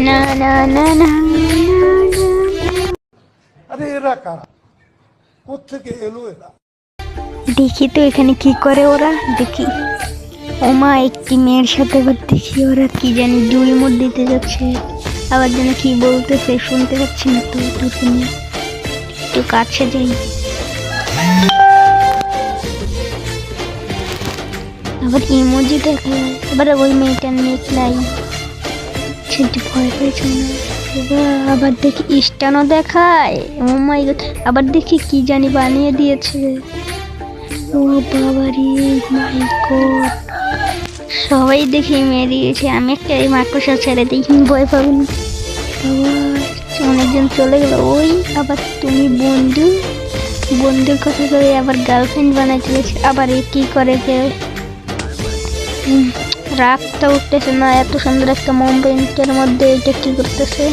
না না না না। আরে এরা কারা, কোত্থেকে এলো এরা? দেখি তো এখানে কি করে ওরা, দেখি। ওমা, একটি মেয়ের সাথে আবার দেখি ওরা কি জানি দুই মুখ দিতে যাচ্ছে, আবার যেন কি বলতেছে শুনতে পাচ্ছি না তো, দুজনে একটু কাছে যাই। আবার ইমোজি দেখায়, আবার ওই মেয়েটার নেট নাই, সেটি ভয় পেয়েছে না। আবার দেখি স্টানও দেখায়, ও মাই গড, আবার দেখি কি জানি বানিয়ে দিয়েছে। ও বাবারে, মাই গড, সবাই দেখি মেরিয়েছে, আমি একটা এই মাকড়সা ছেড়ে দেখি ভয় পাবেন। আবার অনেকজন চলে গেল। ওই আবার তুমি বন্ধু, বন্ধুর কথা করে আবার গার্লফ্রেন্ড বানাই চলেছে। আবার এ কি করে কেউ, রাগটা উঠতেছে না, এত সুন্দর একটা মোমেন্টের মধ্যে এটা কি করতেছে।